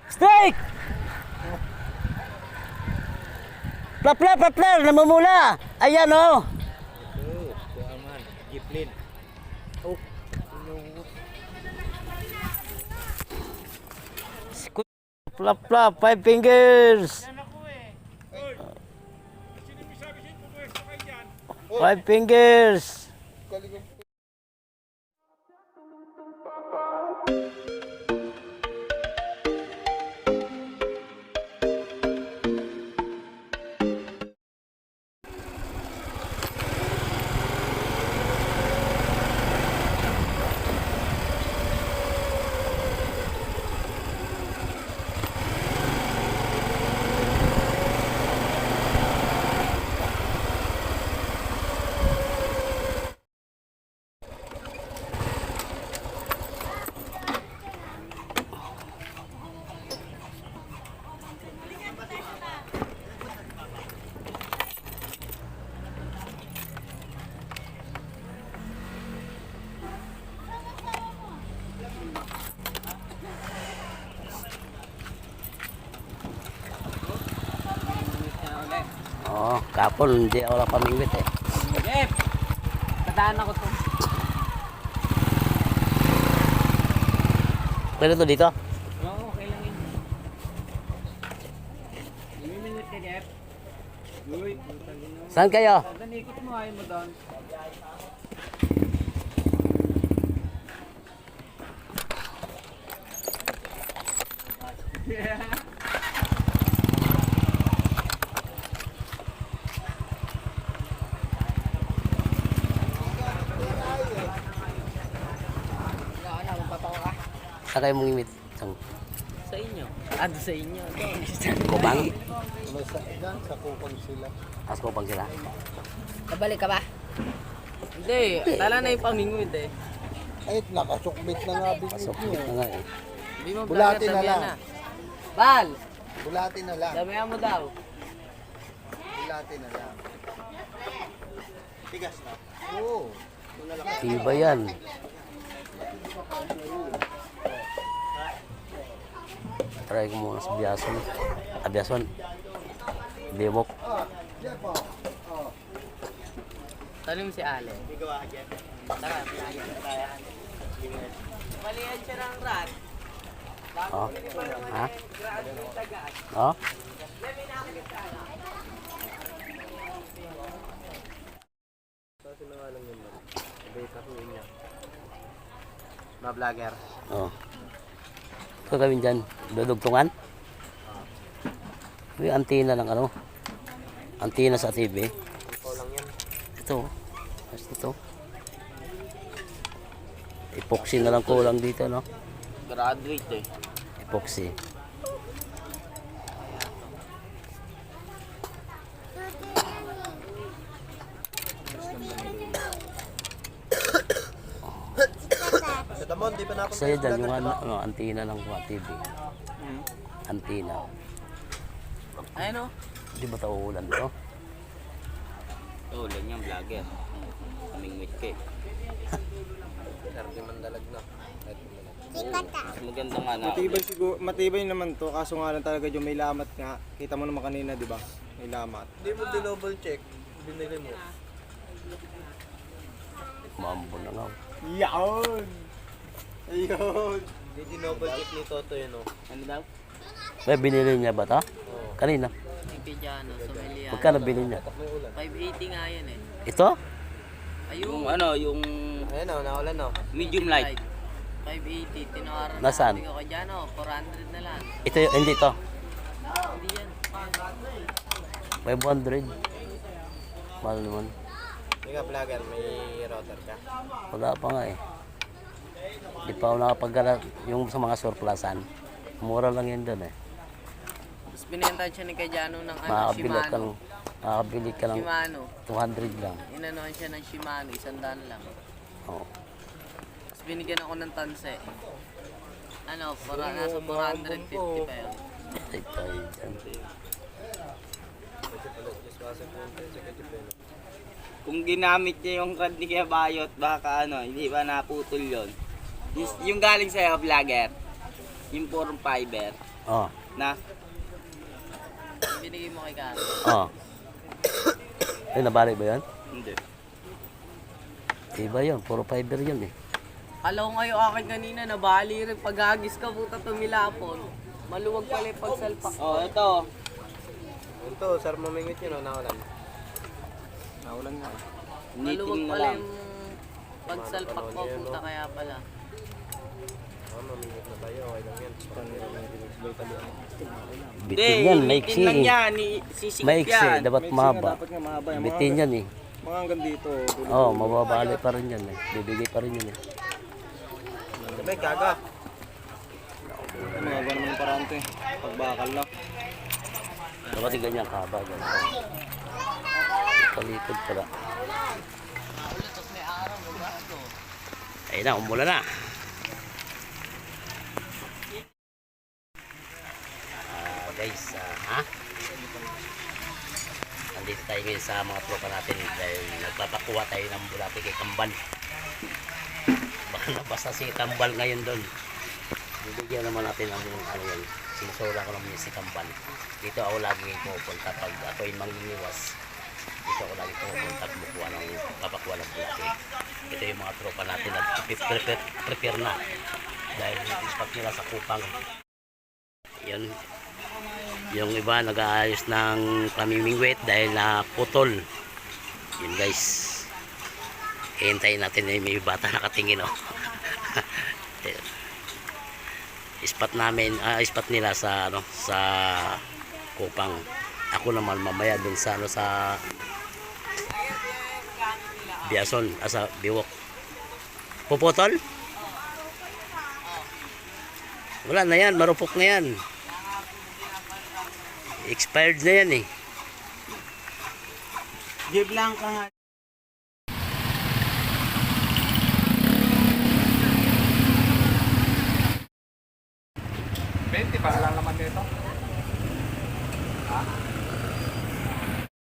Strike! Plapla, namumula. Ayan oh. Kuaman, Giplin. Oh, Plapla, 5 fingers. 5 fingers. Oh, kapon hindi ako lang pamingwit eh. Jeff! Tadaan ako to. Pwede to dito? Oo, okay lang yun. Lumiminit ka, Jeff. Uy, putang ina. Saan kayo? Saan ikot mo, ayaw mo doon. Saan kayo mungimit? Saan? Sa inyo. Ah, doon sa inyo. Kubang? Sa kupang sila. As kubang sila. Kabalik ka ba? Hindi, tala na yung pamingwid eh. Ay, nakasukbit na nga Pasok bigit na nyo. nga eh. Hindi mo Bulati na lang. Bal! Bulati na lang. Damihan mo daw. Bulati na lang. Tigas na? Oo. Tiba yan. Try ko muna sa biyason. Biyason. Dewok. Tanong si Ale. Tara, playa. Malihan siya ng rat. Oh. Ha? Oh? Mga vlogger. Oh. Ito gawin dyan. Dudugtungan. May antina ng ano. Antina sa TV. Ito. Basta ito. Epoxy na lang kulang dito, no? Graduate eh. Epoxy. Kasi dyan yung ano, antina ng TV. Antina. Ayun o. Di ba ito uulan to? Ulan yung vlogger. Kamingwit ka eh. Sardi mandalag na. Mas maganda nga na. Matibay siguro, matibay naman to, kaso nga lang talaga yung may lamat nga. Kita mo naman kanina, di ba? May lamat. Hindi mo dinouble check. Binili mo. Mambo na nga. Yaon! Ayun! Hindi dinouble check ni Toto yun, oh. Ano daw? May binili niya ba ito? Kanina. Pipidyano, Sommelier. Magkano binili niya? 580 nga yan eh. Ito? Yung ano, yung Ayun, oh, nawalan, oh. medium light. 580, tinawaran na. Nasaan? Sabi ko kay Jano, 400 na lang. Ito yung, hindi ito. Hindi yan. 500. Mahal naman. Hindi ka vlogger, may router ka. Wala pa nga eh. Di pa ako nakapagkala yung sa mga surplusan. Mura lang yan doon eh. Tapos binenta siya ni kay Jano ng ano, Makakabili ka Shimano. lang. Makakabili ka lang Shimano. 200 lang. Inanuhan siya ng Shimano, 100 lang. Oo. Tapos binigyan ako ng tanse. Ano, para nasa 450 pa yun. Ay, tayo dyan. Kung ginamit niya yung card ni Kuya Bayot, baka ano, hindi ba naputol yon? Yung galing sa'yo, vlogger. Yung purong fiber. Oh. Na, Binigay mo kay Karen. Oh. Ay, nabalik ba yan? hindi. Iba yun. Puro fiber yun eh. Alam ko ngayon akin kanina, nabali rin. Pag-agis ka, puta tumilapon. Maluwag pala yung pagsalpak. Oh, ito. Ito, sir, mamingwit yun, naulan. Naulan nga. Maluwag Niting na pala lang. yung pagsalpak ko, puta kaya pala. Mamingwit na tayo, okay lang yan. Bitin yan. Maiksi lang eh. yan. Sisikip Maiksi. yan. Dapat mahaba. Dapat nga mahaba. Yung Bitin yan eh. mga hanggang dito. Oo, mababali pa rin yan eh. Bibigay pa rin yan eh. Sabay, gaga. Mahaba naman yung parante. Pagbakal lang. Dapat ganyan kaba. Ganyan. Talikod pala. Ayun na, umulan na. Guys, nandito tayo ngayon sa mga tropa natin dahil nagpapakuha tayo ng bulate kay Kambal. Baka nabasa si Kambal ngayon doon. Bibigyan naman natin ang ano yan. Sinusura ko naman si Kambal. Dito ako lagi pupunta pag ako yung mangingiwas. Dito ako lagi pupunta papakuha ng bulate. Ito yung mga tropa natin nag-prepare na dahil ispat nila sa kupang. Yun. Yung iba nag-aayos ng pamimingwit dahil naputol. Yun guys. Hintayin natin eh, may bata nakatingin oh. Ispat namin, ispat nila sa ano sa kupang. Ako naman mamaya dun sa ano sa Biason, sa Biwok. Puputol? Wala na yan, marupok na yan. Expired na yan eh. Give lang ka nga. 20 para lang naman dito. Ha?